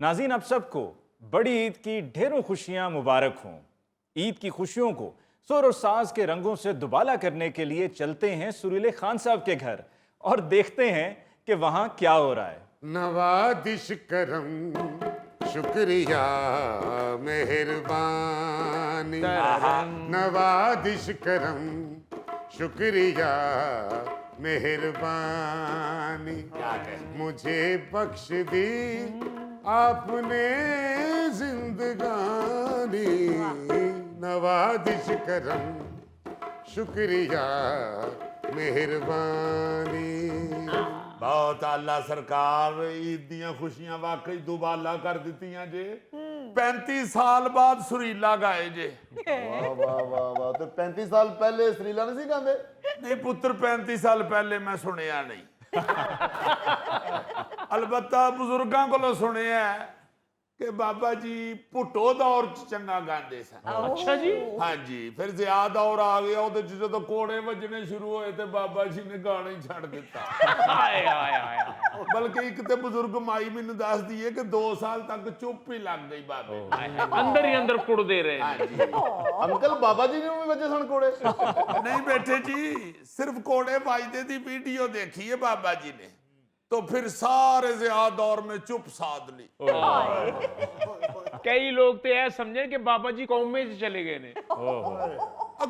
नाज़रीन, आप सबको बड़ी ईद की ढेरों खुशियां मुबारक हों। ईद की खुशियों को सुर और साज के रंगों से दुबाला करने के लिए चलते हैं सुरीले खान साहब के घर और देखते हैं कि वहां क्या हो रहा है। नवादिश करम शुक्रिया मेहरबानी, नवादिश करम शुक्रिया मेहरबानी, मुझे बख्श दी आपने जिंदगानी। नवादिश करम शुक्रिया मेहरबानी। बहुत आला सरकार, ईद दियां खुशियां वाकई दुबाला कर दित्तियां जे। 35 साल बाद सुरीला गाए जे। वाह वाह वाह वाह। तो 35 साल पहले सुरीला नहीं सी गांदे? नहीं पुत्र, 35 साल पहले मैं सुनिया नहीं। अलबत्ता बुजुर्गों को सुनिया कि बाबा जी भुट्टो दौर च चंगा गांदे सन। अच्छा जी। हाँ जी, फिर जिया दौर आ गया, ਉਹਦੇ ਚ ਜਦੋਂ ਕੋੜੇ ਵੱਜਣੇ ਸ਼ੁਰੂ ਹੋਏ ਤੇ ਬਾਬਾ ਜੀ ਨੇ ਗਾਣਾ ਹੀ ਛੱਡ ਦਿੱਤਾ। ਹਾਏ ਹਾਏ ਹਾਏ। ਬਲਕਿ ਇੱਕ ਤੇ ਬਜ਼ੁਰਗ ਮਾਈ ਮੈਨੂੰ ਦੱਸਦੀ ਹੈ ਕਿ 2 ਸਾਲ ਤੱਕ ਚੁੱਪ ਹੀ ਲੱਗ ਗਈ ਬਾਬੇ ਨੂੰ। ਅੰਦਰ ਹੀ ਅੰਦਰ ਕੁੜਦੇ ਰਹੇ। ਹਾਂਜੀ। अंकल बाबा जी ने भी बजे सन कोड़े? नहीं बेटे जी, सिर्फ कोड़े बाजदे दी वीडियो देखी है बाबा जी ने, तो फिर सारे जिया दौर में चुप साध ली। कई लोग तो यह समझे कि बाबा जी कौमे च चले गए ने।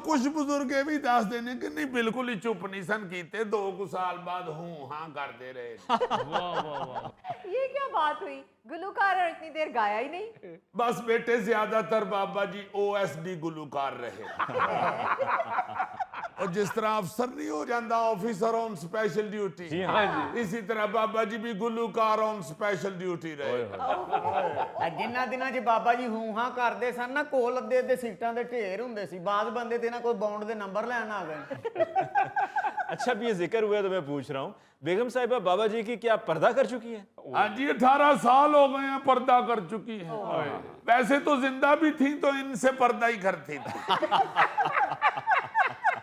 कुछ बुजुर्ग ये भी दसते ने कि नहीं, बिल्कुल ही चुप नहीं सन कीते, 2 साल बाद हूं हां करते रहे। वाह वाह वाह। ये क्या बात हुई? गुलूकार और इतनी देर गाया ही नहीं? बस बेटे, ज्यादातर बाबा जी OSD गुलूकार रहे। और जिस तरह अफसर नहीं हो जाता ऑफिसर ऑन स्पेशल ड्यूटी, जी हाँ जी, इसी तरह बाबा जी भी गुलूकार ऑन स्पेशल ड्यूटी रहे। ਜਿੰਨਾ ਦਿਨਾਂ 'ਚ ਬਾਬਾ ਜੀ ਹੂੰ ਹਾਂ ਕਰਦੇ ਸਨ ਨਾ, ਕੋਲ ਅੱਧੇ ਅੱਧੇ ਸੀਟਾਂ ਦੇ ਢੇਰ ਹੁੰਦੇ ਸੀ। ਬਾਅਦ ਬੰਦੇ ਤੇ ਨਾ ਕੋਈ ਬੌਂਡ ਦੇ ਨੰਬਰ ਲੈਣ ਆ ਗਏ। अच्छा, अब ये जिक्र हुआ तो मैं पूछ रहा हूँ, बेगम साहिबा बाबा जी की क्या पर्दा कर चुकी है? हाँ जी, 18 साल हो गए हैं, पर्दा कर चुकी हैं। वैसे तो जिंदा भी थी तो इनसे पर्दा ही करती थी।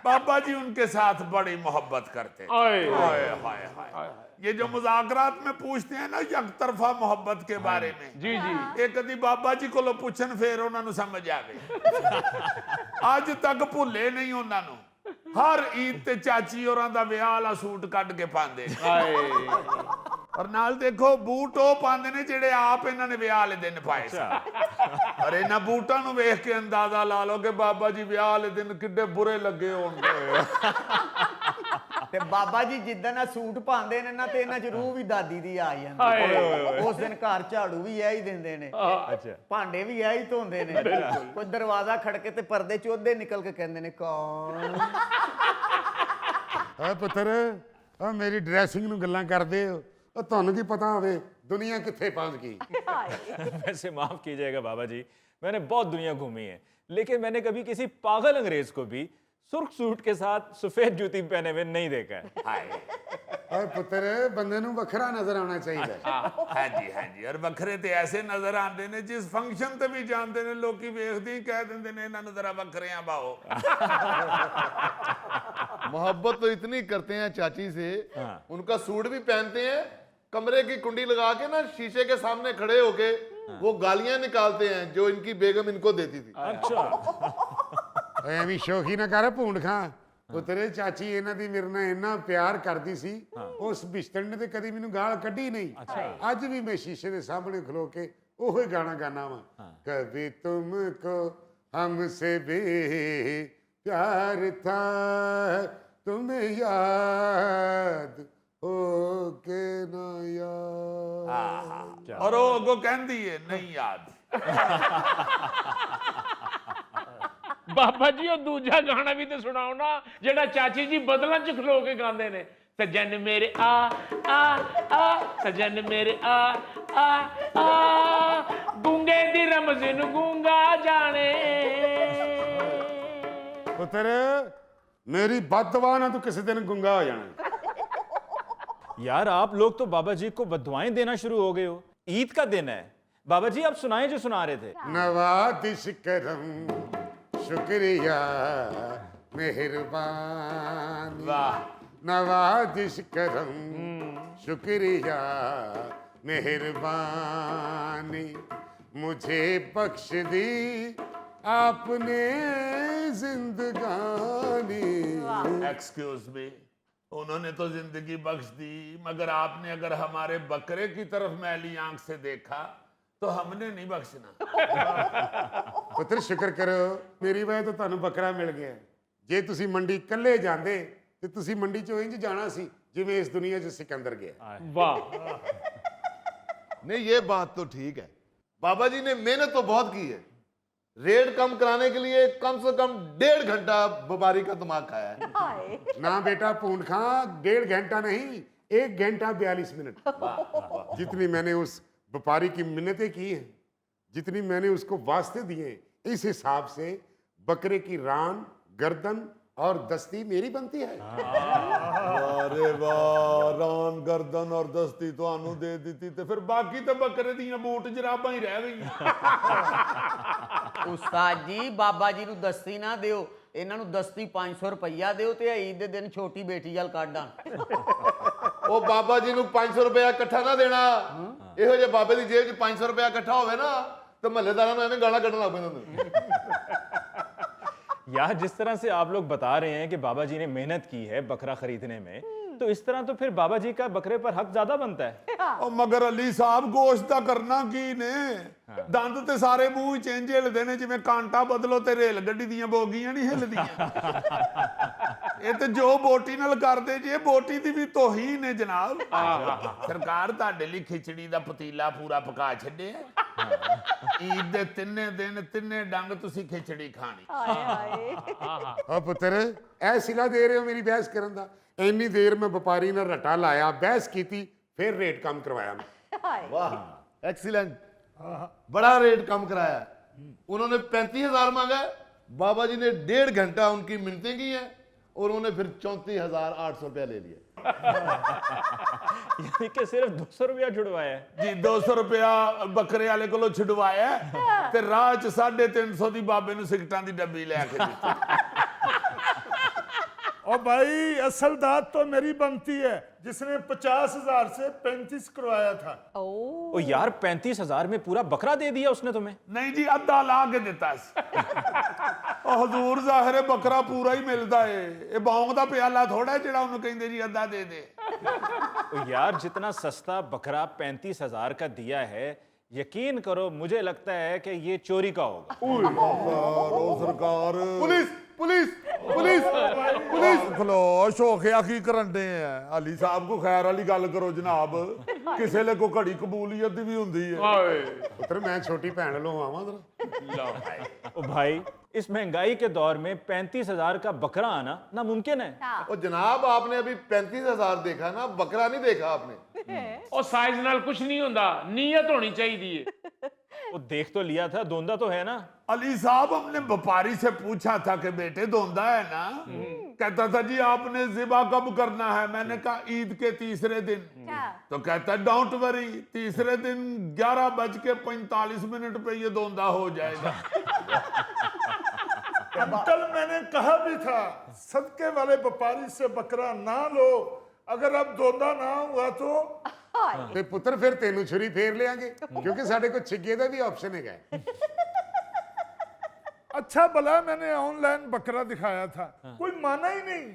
बाबा जी उनके साथ बड़ी मोहब्बत करते थे। हाय हाय हाय हाय। ये जो मुज़ाकरात में पूछते हैं ना एक तरफा मोहब्बत के बारे में, जी जी। एक कदी बाबा जी को पुछन फिर उन्होंने समझ आ गई। अज तक भुले नहीं उन्होंने। हर ईद ते चाची होरां दा विआह वाला सूट कट के पांदे। और नाल देखो बूट ਉਹ ਪਾਉਂਦੇ ਨੇ ਜਿਹੜੇ ਆਪ ਇਹਨਾਂ ਨੇ ਵਿਆਹ ਵਾਲੇ ਦਿਨ ਪਾਏ ਸੀ। ਔਰ ਇਹਨਾਂ ਬੂਟਾਂ ਨੂੰ ਵੇਖ ਕੇ ਅੰਦਾਜ਼ਾ ਲਾ ਲਓ ਕਿ ਬਾਬਾ ਜੀ ਵਿਆਹ ਵਾਲੇ ਦਿਨ ਕਿੱਡੇ ਬੁਰੇ ਲੱਗੇ ਹੋਣਗੇ। ਤੇ ਬਾਬਾ ਜੀ ਜਿੱਦਣ ਆ ਸੂਟ ਪਾਉਂਦੇ ਨੇ ਨਾ, ਤੇ ਇਹਨਾਂ 'ਚ ਰੂਹ ਵੀ ਦਾਦੀ ਦੀ ਆ ਜਾਂਦੀ। ਉਸ ਦਿਨ ਘਰ ਝਾੜੂ ਵੀ ਐ ਹੀ ਦਿੰਦੇ ਨੇ, अच्छा, ਭਾਂਡੇ ਵੀ ਐ ਹੀ ਧੋਂਦੇ ਨੇ। ਕੋਈ ਦਰਵਾਜ਼ਾ ਖੜਕੇ ਤੇ ਪਰਦੇ 'ਚ ਉਹਦੇ ਨਿਕਲ ਕੇ ਕਹਿੰਦੇ ਨੇ ਕੌਣ? ਆ ਪੁੱਤਰ, ਆ ਮੇਰੀ ਡਰੈਸਿੰਗ ਨੂੰ ਗੱਲਾਂ ਕਰਦੇ ਹੋ, ਉਹ ਤੁਹਾਨੂੰ ਕੀ ਪਤਾ ਹੋਵੇ ਦੁਨੀਆ ਕਿੱਥੇ ਪਹੁੰਚ ਗਈ। वैसे माफ कीजिएगा बाबा जी, मैंने बहुत दुनिया घूमी है, लेकिन मैंने कभी किसी पागल अंग्रेज को भी सुर्ख सूट के साथ सफेद जूती पहने हुए नहीं देखा है। ਓਏ ਪੁੱਤਰ, ਬੰਦੇ ਨੂੰ ਵੱਖਰਾ ਨਜ਼ਰ ਆਉਣਾ ਚਾਹੀਦਾ। हाँ जी हाँ जी। और ਵੱਖਰੇ ਤੇ ऐसे नजर आते ने जिस फंक्शन ते भी जाते ने लोकी ਵੇਖਦੇ ਹੀ ਕਹਿ ਦਿੰਦੇ ਨੇ ਇਹਨਾਂ ਨੂੰ ਜ਼ਰਾ ਵੱਖਰਿਆਂ ਬਾਓ। मोहब्बत तो इतनी करते हैं चाची से, उनका सूट भी पहनते हैं, कमरे की कुंडी लगा के ना शीशे के सामने खड़े होके वो गालियां निकालते हैं जो इनकी बेगम इनको देती थी। अच्छा, ਐਵੇਂ ਸ਼ੌਕੀ ਨਾ ਕਰ ਭੂੰਡ ਖਾਂ। ਪੁੱਤਰੇ, ਚਾਚੀ ਇਹਨਾਂ ਦੀ ਮੇਰੇ ਨਾਲ ਇੰਨਾ ਪਿਆਰ ਕਰਦੀ ਸੀ, ਉਸ ਬਿਸ਼ਤਰ ਨੇ ਤੇ ਕਦੀ ਮੈਨੂੰ ਗਾਲ ਕੱਢੀ ਨਹੀਂ। ਅੱਜ ਵੀ ਮੈਂ ਸ਼ੀਸ਼ੇ ਦੇ ਸਾਹਮਣੇ ਖਲੋ ਕੇ ਉਹੋ ਹੀ ਗਾਣਾ ਗਾਣਾ ਵਾ, ਕਭੀ ਤੁਮਕੋ ਹਮਸੇ ਵੀ प्यार था तुम्हें याद हो के ना याद। और वो अगो कहती है नहीं याद। बाबा जी, और दूजा गाना भी तो सुनाओ ना, जेड़ा चाची जी बदलां च खलो के गांदे ने। सजन मेरे आ आ आ, सजन मेरे आ आ आ, गूंगे दी रमज़ नूं गूंगा जाने। पुत्र, मेरी बददुआ ना तू किसी दिन गुंगा हो जाना। यार आप लोग तो बाबा जी को बददुआएं देना शुरू हो गए हो। ईद का दिन है बाबा जी, आप सुनाएं जो सुना रहे थे। नवादिश करम शुक्रिया मेहरबानी, नवादिश करम शुक्रिया मेहरबानी, मुझे बख्श दी आपने जिंदगानी। एक्सक्यूज मी, उन्होंने तो जिंदगी बख्श दी, मगर आपने अगर हमारे बकरे की तरफ मैली आंख से देखा तो हमने नहीं बख्शना। पुत्र शुक्र करो मेरी वजह तो ਤੁਹਾਨੂੰ ਬੱਕਰਾ ਮਿਲ ਗਿਆ। ਜੇ ਤੁਸੀਂ ਮੰਡੀ ਇਕੱਲੇ ਜਾਂਦੇ ਤੇ ਤੁਸੀਂ ਮੰਡੀ ਚੋਂ ਇੰਜ ਜਾਣਾ ਸੀ ਜਿਵੇਂ ਇਸ ਦੁਨੀਆ 'ਚ ਸਿਕੰਦਰ ਗਿਆ। वाह। नहीं ये बात तो ठीक है, बाबा जी ने मेहनत तो बहुत की है। रेट कम कराने के लिए कम से कम 1.5 घंटा व्यापारी का दिमाग खाया है। हाय ना बेटा पूंड खां, 1.5 घंटा नहीं, 1 घंटा 42 मिनट। जितनी मैंने उस व्यापारी की मिन्नतें की हैं, जितनी मैंने उसको वास्ते दिए, इस हिसाब से बकरे की रान, गर्दन और दस्ती मेरी बनती है। अरे वाह, रान गर्दन और दस्ती ਤੁਹਾਨੂੰ ਦੇ ਦਿੱਤੀ ਤੇ ਫਿਰ ਬਾਕੀ ਤਾਂ ਬੱਕਰੇ ਦੀਆਂ ਬੂਟ ਜਰਾਬਾਂ ਹੀ ਰਹਿ ਗਈਆਂ। ਉਸਤਾਦ ਜੀ ਬਾਬਾ ਜੀ ਨੂੰ ਦਸਤੀ ਨਾ ਦਿਓ, ਇਹਨਾਂ ਨੂੰ ਦਸਤੀ 500 ਰੁਪਈਆ ਦਿਓ ਤੇ ਈਦ ਦੇ ਦਿਨ ਛੋਟੀ ਬੇਟੀ ਵੱਲ ਕੱਢਾਂ। ਉਹ ਬਾਬਾ ਜੀ ਨੂੰ 500 ਰੁਪਇਆ ਇਕੱਠਾ ਨਾ ਦੇਣਾ। ਇਹੋ ਜਿਹੇ ਬਾਬੇ ਦੀ ਜੇਬ 'ਚ 500 ਰੁਪਇਆ ਇਕੱਠਾ ਹੋਵੇ ਨਾ ਤੇ ਮਹੱਲੇਦਾਰਾਂ ਨੂੰ ਐਵੇਂ ਗਾਲਾਂ ਕੱਢਣ ਲੱਗ ਪੈਂਦੇ ਹੁੰਦੇ। यार जिस तरह से आप लोग बता रहे हैं कि बाबा जी ने मेहनत की है बकरा खरीदने में, तो इस तरह तो फिर बाबा जी का बकरे पर हक ज्यादा बनता है। ਉਹ ਮਗਰ ਅਲੀ ਸਾਹਿਬ ਗੋਸ਼ਤ ਦਾ ਕਰਨਾ ਕੀ ਨੇ? ਦੰਦ ਤੇ ਸਾਰੇ ਮੂੰਹ ਚ ਇੰਜ ਹਿਲਦੇ ਨੇ ਜਿਵੇਂ ਕਾਂਟਾ ਬਦਲੋ ਤੇ ਰੇਲ ਗੱਡੀ ਦੀਆਂ ਬੋਗੀਆਂ ਨਹੀਂ ਹਿਲਦੀਆਂ। ਇਹ ਤੇ ਜੋ ਬੋਟੀ ਨਾਲ ਕਰਦੇ ਜੇ ਬੋਟੀ ਦੀ ਵੀ ਤੋਹੀਨ ਹੈ ਜਨਾਬ। ਸਰਕਾਰ ਤੁਹਾਡੇ ਲਈ ਖਿਚੜੀ ਦਾ ਪਤੀਲਾ ਪੂਰਾ ਪਕਾ ਛੱਡਿਆ। ਈਦ ਦੇ ਤਿੰਨੇ ਦਿਨ ਤਿੰਨੇ ਡੰਗ ਤੁਸੀਂ ਖਿਚੜੀ ਖਾਣੀ। हाय हाय ਆ ਪੁੱਤਰ ਇਹ ਸਿਲਾ ਦੇ ਰਹੇ ਹੋ ਮੇਰੀ ਬਹਿਸ ਕਰਨ ਦਾ। ਇੰਨੀ ਦੇਰ ਮੈਂ ਵਪਾਰੀ ਨਾਲ ਰੱਟਾ ਲਾਇਆ, ਬਹਿਸ ਕੀਤੀ, ਫਿਰ ਰੇਟ ਕਮ ਕਰਵਾਇਆ ਮੈਂ। हाय वाह, एक्सीलेंट, बड़ा रेट कम कराया। उन्होंने 35,000 मांगा है, बाबा जी ने 1.5 घंटा उनकी मिन्नतें की हैं और उन्होंने फिर 34,800 रुपया ले लिया। यानी कि सिर्फ 200 रुपया छुड़वाया है। ਜੀ 200 ਰੁਪਇਆ ਬੱਕਰੇ ਵਾਲੇ ਕੋਲੋਂ ਛੁਡਵਾਇਆ ਤੇ ਰਾਹ ਚ 350 ਦੀ ਬਾਬੇ ਨੂੰ ਸਿਗਟਾਂ ਦੀ ਡੱਬੀ ਲੈ ਕੇ ਦਿੱਤੀ। और भाई असल दाद तो मेरी बनती है, जिसने 50,000 से 35 करवाया था। ओ ओ यार 35,000 में पूरा बकरा दे दिया उसने तुम्हें। ਨਹੀਂ ਜੀ ਅੱਧਾ ਲਾ ਕੇ ਦਿੱਤਾ ਸੀ। ਉਹ ਹਜ਼ੂਰ ਜ਼ਾਹਿਰ ਹੈ ਬੱਕਰਾ ਪੂਰਾ ਹੀ ਮਿਲਦਾ ਏ। ਇਹ ਬੌਂਗ ਦਾ ਪਿਆਲਾ ਥੋੜਾ ਜਿਹੜਾ ਉਹਨੂੰ ਕਹਿੰਦੇ ਜੀ ਅੱਧਾ ਦੇ ਦੇ। ओ यार जितना सस्ता बकरा 35,000 का दिया है, यकीन करो मुझे लगता है कि ये चोरी का होगा। ਸਰਕਾਰ पुलिस पुलिस पुलिस पुलिस। ਖਲੋ ਸ਼ੋਖਿਆ ਕੀ ਕਰਨ ਦੇ ਆ? ਅਲੀ ਸਾਹਿਬ ਕੋ ਖੈਰ ਵਾਲੀ ਗੱਲ ਕਰੋ ਜਨਾਬ। ਕਿਸੇ ਲਈ ਕੋ ਘੜੀ ਕਬੂਲੀਅਤ ਦੀ ਵੀ ਹੁੰਦੀ ਹੈ। ओए ਪੁੱਤਰ ਮੈਂ ਛੋਟੀ ਭੈਣ ਲੋ ਆਵਾਂ ਜਰਾ। लो भाई। ओ भाई इस महंगाई के दौर में 35,000 का बकरा आना नामुमकिन है। और जनाब आपने अभी 35,000 देखा ना, बकरा नहीं देखा आपने। और साइज नाल कुछ नहीं होता, नीयत होनी चाहिए। वो देख तो लिया था, दोंदा तो है ना। अली साहब हमने व्यापारी से पूछा था कि बेटे धोंदा है ना? कहता था जी आपने ज़िबा कब करना है? मैंने कहा ईद के तीसरे दिन। तो कहता डोंट वरी, तीसरे दिन 11:45 पे ये धोंदा हो जाएगा। अंकल मैंने कहा भी था सदके वाले व्यापारी से बकरा ना लो, अगर अब दोंदा ना हुआ तो। ਤੇ ਪੁੱਤਰ ਫਿਰ ਤੈਨੂੰ ਛੁਰੀ ਫੇਰ ਲਿਆਂਗੇ ਕਿਉਂਕਿ ਸਾਡੇ ਕੋਲ ਛਿੱਗੇ ਦਾ ਵੀ ਆਪਸ਼ਨ ਹੈਗਾ। अच्छा भला मैंने ऑनलाइन बकरा दिखाया था, कोई माना ही नहीं।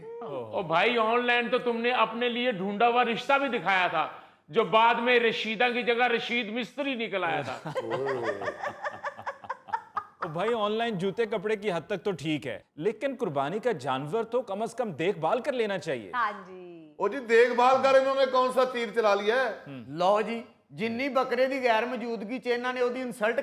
ओ भाई ऑनलाइन तो तुमने अपने लिए ढूंढा हुआ रिश्ता भी दिखाया था, जो बाद में रशीदा की जगह रशीद मिस्त्री निकल आया था। ओ भाई ऑनलाइन जूते कपड़े की हद तक तो ठीक है, लेकिन कुर्बानी का जानवर तो कम से कम देखभाल कर लेना चाहिए। हाँ जी ओ जी देखभाल कर इन्होंने कौन सा तीर चला लिया है? ਲਓ ਜੀ, ਜਿੰਨੀ ਬੱਕਰੇ ਦੀ ਗੈਰ ਮੌਜੂਦਗੀ 'ਚ ਇਹਨਾਂ ਨੇ ਉਹਦੀ ਇਨਸਲਟ